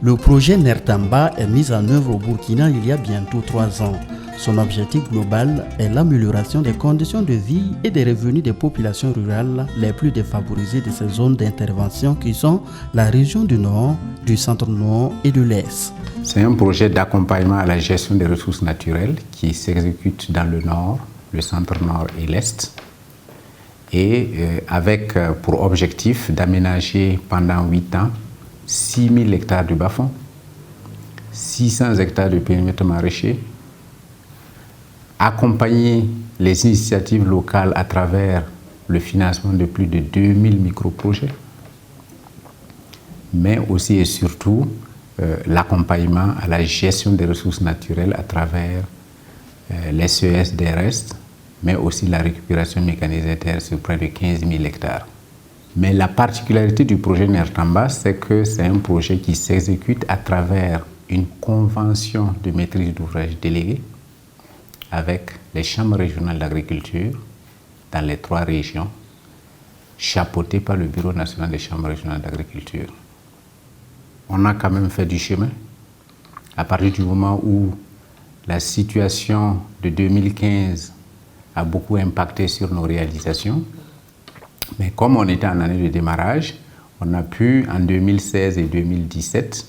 Le projet Nertamba est mis en œuvre au Burkina il y a bientôt 3 ans. Son objectif global est l'amélioration des conditions de vie et des revenus des populations rurales les plus défavorisées de ces zones d'intervention qui sont la région du Nord, du Centre-Nord et de l'Est. C'est un projet d'accompagnement à la gestion des ressources naturelles qui s'exécute dans le Nord, le Centre-Nord et l'Est, et avec pour objectif d'aménager pendant 8 ans 6 000 hectares de bas-fonds, 600 hectares de périmètre maraîcher, accompagner les initiatives locales à travers le financement de plus de 2000 micro-projets, mais aussi et surtout l'accompagnement à la gestion des ressources naturelles à travers les CES-DRS, mais aussi la récupération mécanisée terre sur près de 15 000 hectares. Mais la particularité du projet Nertamba, c'est que c'est un projet qui s'exécute à travers une convention de maîtrise d'ouvrage déléguée avec les chambres régionales d'agriculture dans les 3 régions, chapeautées par le Bureau national des chambres régionales d'agriculture. On a quand même fait du chemin à partir du moment où la situation de 2015 a beaucoup impacté sur nos réalisations. Mais comme on était en année de démarrage, on a pu, en 2016 et 2017,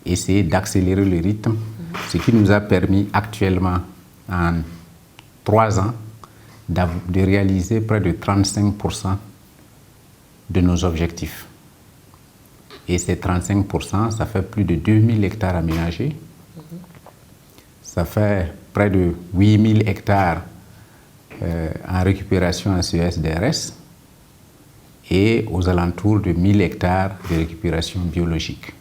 essayer d'accélérer le rythme, ce qui nous a permis actuellement, en 3 ans, de réaliser près de 35% de nos objectifs. Et ces 35%, ça fait plus de 2000 hectares aménagés. Ça fait près de 8000 hectares en récupération en CES-DRS et aux alentours de 1000 hectares de récupération biologique.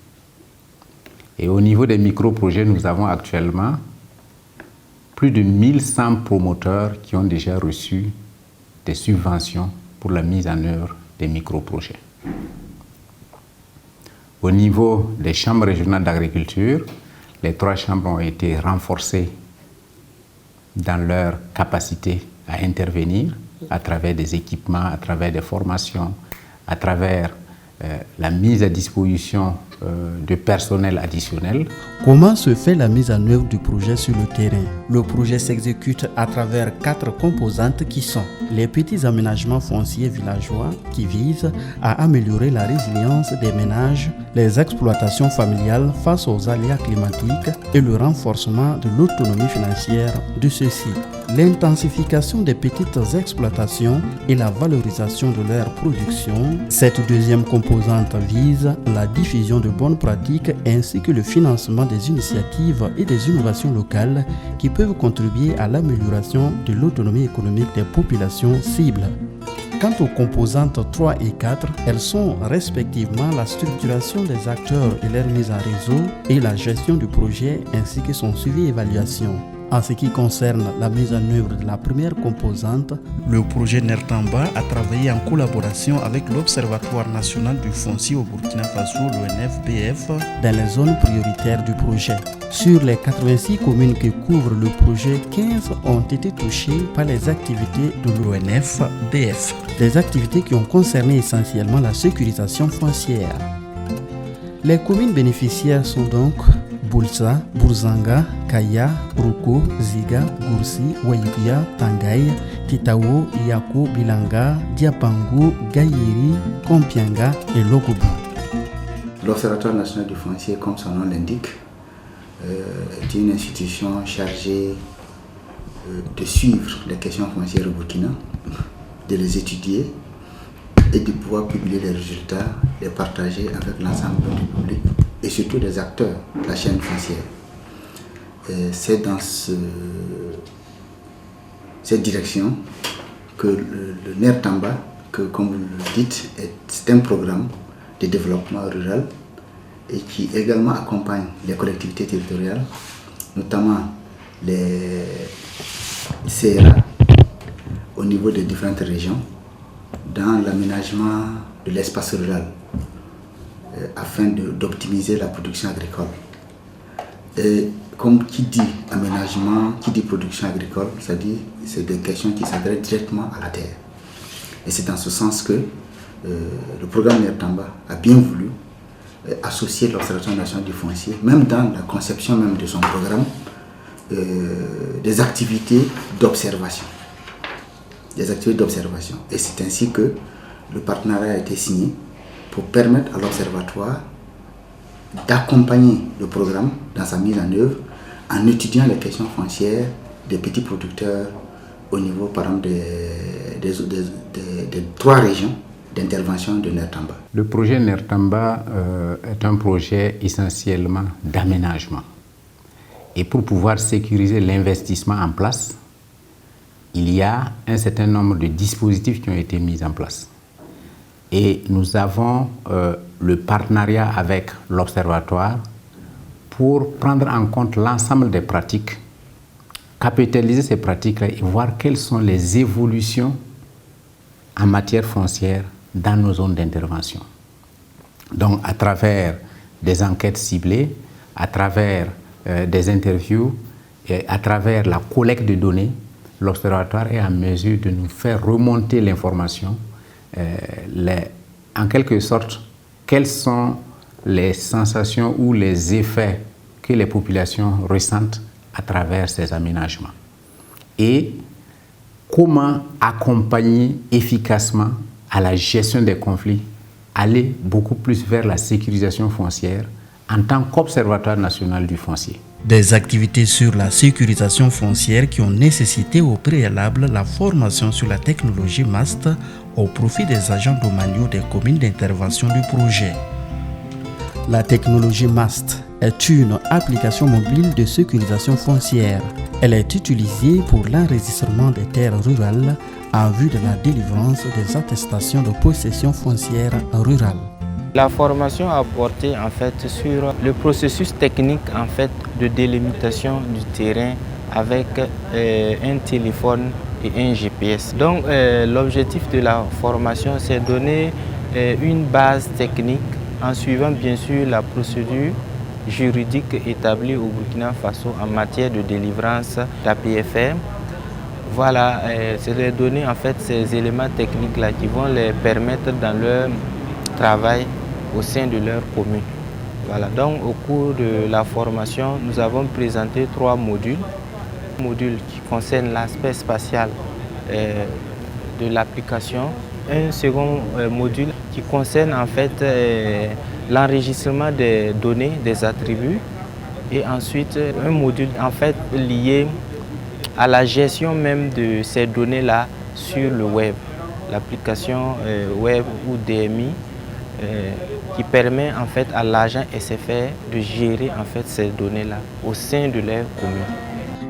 Et au niveau des micro-projets, nous avons actuellement plus de 1100 promoteurs qui ont déjà reçu des subventions pour la mise en œuvre des micro-projets. Au niveau des chambres régionales d'agriculture, les 3 chambres ont été renforcées dans leur capacité à intervenir à travers des équipements, à travers des formations, à travers la mise à disposition de personnel additionnel. Comment se fait la mise en œuvre du projet sur le terrain? Le projet s'exécute à travers 4 composantes qui sont les petits aménagements fonciers villageois qui visent à améliorer la résilience des ménages, les exploitations familiales face aux aléas climatiques et le renforcement de l'autonomie financière de ceux-ci. L'intensification des petites exploitations et la valorisation de leur production. Cette deuxième composante vise la diffusion de bonnes pratiques ainsi que le financement des initiatives et des innovations locales qui peuvent contribuer à l'amélioration de l'autonomie économique des populations cibles. Quant aux composantes 3 et 4, elles sont respectivement la structuration des acteurs et leur mise en réseau et la gestion du projet ainsi que son suivi et évaluation. En ce qui concerne la mise en œuvre de la première composante, le projet Nertamba a travaillé en collaboration avec l'Observatoire national du foncier au Burkina Faso, l'ONFPF, dans les zones prioritaires du projet. Sur les 86 communes que couvre le projet, 15 ont été touchées par les activités de l'ONFPF, des activités qui ont concerné essentiellement la sécurisation foncière. Les communes bénéficiaires sont donc Boulsa, Bourzanga, Kaya, Roko, Ziga, Goursi, Wayuya, Tangaï, Titao, Yako, Bilanga, Diapango, Gaïeri, Kompianga et Logobu. L'Observatoire national du foncier, comme son nom l'indique, est une institution chargée de suivre les questions foncières au Burkina, de les étudier et de pouvoir publier les résultats, les partager avec l'ensemble du public et surtout les acteurs de la chaîne foncière. C'est dans cette direction que le Nertamba, que comme vous le dites, c'est un programme de développement rural et qui également accompagne les collectivités territoriales, notamment les CRA au niveau des différentes régions, dans l'aménagement de l'espace rural afin d'optimiser la production agricole. Et comme qui dit aménagement, qui dit production agricole, c'est-à-dire c'est des questions qui s'adressent directement à la terre. Et c'est dans ce sens que le programme Nertamba a bien voulu associer l'Observatoire national du foncier, même dans la conception même de son programme, des activités d'observation. Et c'est ainsi que le partenariat a été signé pour permettre à l'Observatoire d'accompagner le programme dans sa mise en œuvre en étudiant les questions foncières des petits producteurs au niveau, par exemple, des 3 régions d'intervention de Nertamba. Le projet Nertamba est un projet essentiellement d'aménagement. Et pour pouvoir sécuriser l'investissement en place, il y a un certain nombre de dispositifs qui ont été mis en place. Et nous avons le partenariat avec l'Observatoire pour prendre en compte l'ensemble des pratiques, capitaliser ces pratiques-là et voir quelles sont les évolutions en matière foncière dans nos zones d'intervention. Donc, à travers des enquêtes ciblées, à travers des interviews et à travers la collecte de données, l'Observatoire est en mesure de nous faire remonter l'information, en quelque sorte, quelles sont les sensations ou les effets que les populations ressentent à travers ces aménagements. Et comment accompagner efficacement à la gestion des conflits, aller beaucoup plus vers la sécurisation foncière en tant qu'Observatoire national du foncier. Des activités sur la sécurisation foncière qui ont nécessité au préalable la formation sur la technologie MAST au profit des agents domaniaux des communes d'intervention du projet. La technologie MAST est une application mobile de sécurisation foncière. Elle est utilisée pour l'enregistrement des terres rurales en vue de la délivrance des attestations de possession foncière rurale. La formation a porté en fait sur le processus technique en fait de délimitation du terrain avec un téléphone et un GPS. Donc l'objectif de la formation, c'est donner une base technique en suivant bien sûr la procédure juridique établie au Burkina Faso en matière de délivrance d'APFR. Voilà, c'est de donner en fait ces éléments techniques là qui vont les permettre dans leur travail au sein de leur commune. Voilà, donc au cours de la formation, nous avons présenté 3 modules. Un module qui concerne l'aspect spatial de l'application. Un second module qui concerne en fait l'enregistrement des données, des attributs. Et ensuite, un module en fait lié à la gestion même de ces données-là sur le web. L'application web ou DMI qui permet en fait à l'agent SFR de gérer en fait ces données-là au sein de leur commune.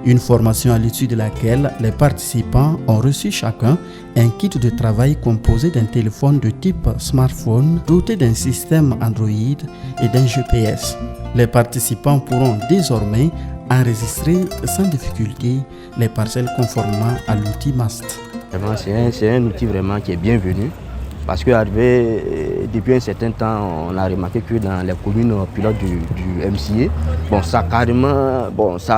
Une formation à l'issue de laquelle les participants ont reçu chacun un kit de travail composé d'un téléphone de type smartphone doté d'un système Android et d'un GPS. Les participants pourront désormais enregistrer sans difficulté les parcelles conformément à l'outil MAST. C'est un outil vraiment qui est bienvenu parce que depuis un certain temps, on a remarqué que dans les communes pilotes du MCA, ça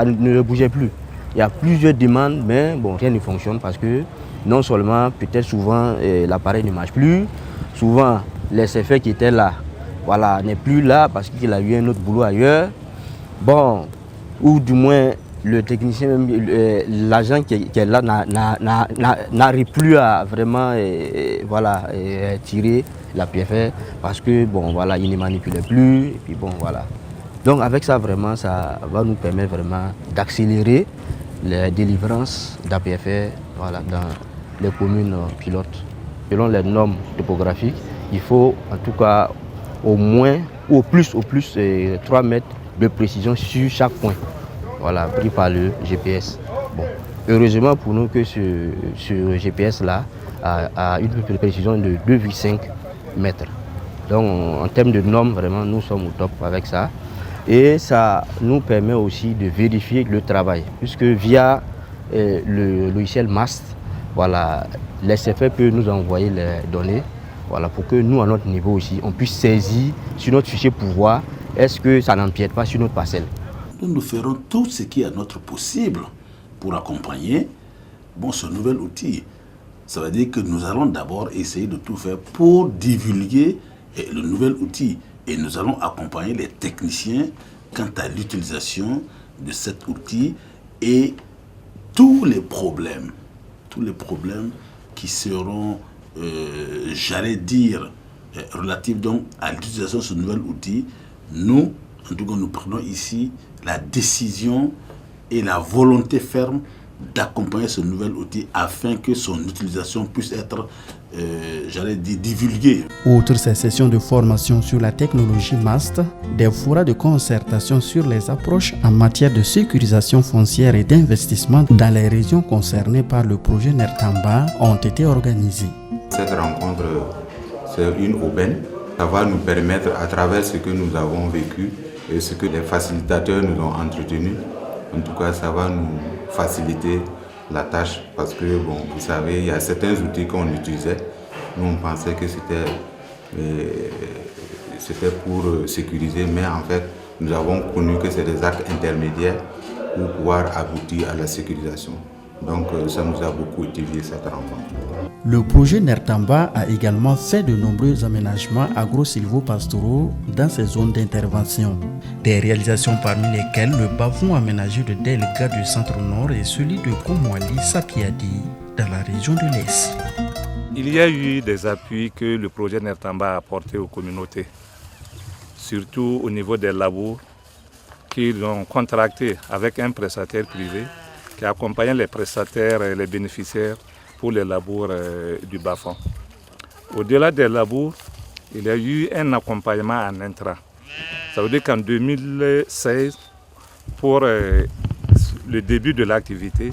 ne bougeait plus. Il y a plusieurs demandes, mais rien ne fonctionne parce que non seulement peut-être souvent l'appareil ne marche plus, souvent les SFR qui étaient là, n'est plus là parce qu'il a eu un autre boulot ailleurs. Ou du moins le technicien, l'agent qui est là n'arrive plus à vraiment tirer la PFR parce que il ne manipulait plus. Et puis Donc avec ça vraiment, ça va nous permettre vraiment d'accélérer les délivrances d'APFR dans les communes pilotes. Selon les normes topographiques, il faut en tout cas au moins ou au plus 3 mètres de précision sur chaque point, pris par le GPS. Heureusement pour nous que ce GPS-là a une précision de 2,5 mètres. Donc en termes de normes, vraiment, nous sommes au top avec ça. Et ça nous permet aussi de vérifier le travail, puisque via le logiciel MAST, l'SFR peut nous envoyer les données, pour que nous, à notre niveau aussi, on puisse saisir sur notre fichier pour voir est-ce que ça n'empiète pas sur notre parcelle. Nous ferons tout ce qui est à notre possible pour accompagner ce nouvel outil. Ça veut dire que nous allons d'abord essayer de tout faire pour divulguer le nouvel outil. Et nous allons accompagner les techniciens quant à l'utilisation de cet outil et tous les problèmes qui seront, j'allais dire, relatifs donc à l'utilisation de ce nouvel outil. Nous, en tout cas, nous prenons ici la décision et la volonté ferme d'accompagner ce nouvel outil afin que son utilisation puisse être, j'allais dire, divulguée. Outre ces sessions de formation sur la technologie MAST, des forats de concertation sur les approches en matière de sécurisation foncière et d'investissement dans les régions concernées par le projet NERTAMBA ont été organisés. Cette rencontre, c'est une aubaine. Ça va nous permettre, à travers ce que nous avons vécu et ce que les facilitateurs nous ont entretenu, en tout cas, ça va nous faciliter la tâche parce que, bon, vous savez, il y a certains outils qu'on utilisait. Nous, on pensait que c'était pour sécuriser, mais en fait, nous avons connu que c'est des actes intermédiaires pour pouvoir aboutir à la sécurisation. Donc, ça nous a beaucoup étudié cette rencontre. Le projet NERTAMBA a également fait de nombreux aménagements agro-silvopastoraux dans ces zones d'intervention. Des réalisations parmi lesquelles le bas-fond aménagé de Delga du centre-nord et celui de Komwali-Sapiadi dans la région de l'Est. Il y a eu des appuis que le projet NERTAMBA a apportés aux communautés, surtout au niveau des labours qu'ils ont contractés avec un prestataire privé qui accompagnait les prestataires et les bénéficiaires pour les labours du bas-fond. Au-delà des labours, il y a eu un accompagnement en intrant. Ça veut dire qu'en 2016, pour le début de l'activité,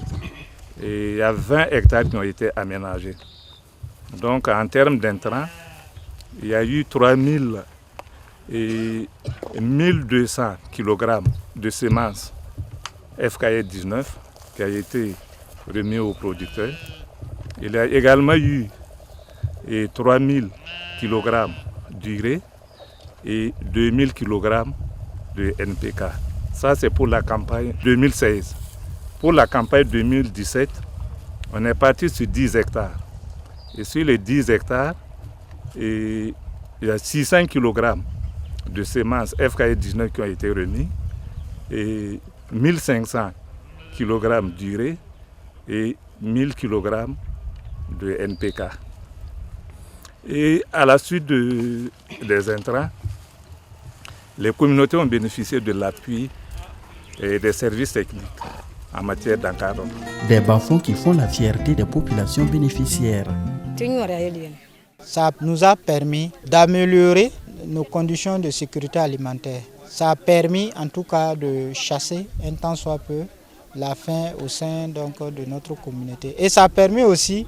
il y a 20 hectares qui ont été aménagés. Donc en termes d'intrants, il y a eu 3000 et 1200 kg de semences FKE 19 qui a été remis aux producteurs. Il y a également eu 3000 kg d'urée et 2000 kg de NPK. Ça, c'est pour la campagne 2016. Pour la campagne 2017, on est parti sur 10 hectares. Et sur les 10 hectares, il y a 600 kg de semences FKE 19 qui ont été remis et 1500 kg d'urée et 1000 kg de NPK. Et à la suite des intrants, les communautés ont bénéficié de l'appui et des services techniques en matière d'encadrement. Des bas-fonds qui font la fierté des populations bénéficiaires. Ça nous a permis d'améliorer nos conditions de sécurité alimentaire. Ça a permis en tout cas de chasser un tant soit peu la faim au sein donc, de notre communauté. Et ça a permis aussi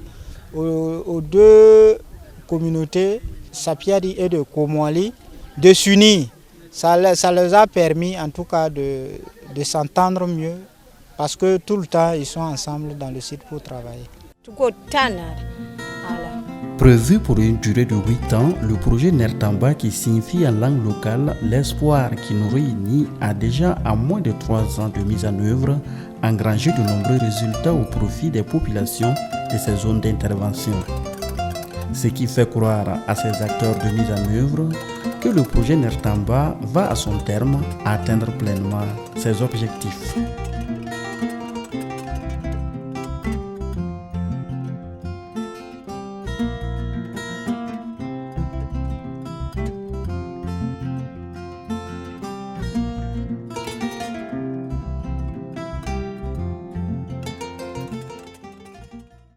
aux deux communautés, Sapiadi et de Komwali, de s'unir. Ça leur a permis en tout cas de s'entendre mieux parce que tout le temps ils sont ensemble dans le site pour travailler. Prévu pour une durée de 8 ans, le projet NERTAMBA, qui signifie en langue locale l'espoir qui nous réunit, a déjà à moins de 3 ans de mise en œuvre engrangé de nombreux résultats au profit des populations de ces zones d'intervention. Ce qui fait croire à ces acteurs de mise en œuvre que le projet NERTAMBA va à son terme atteindre pleinement ses objectifs.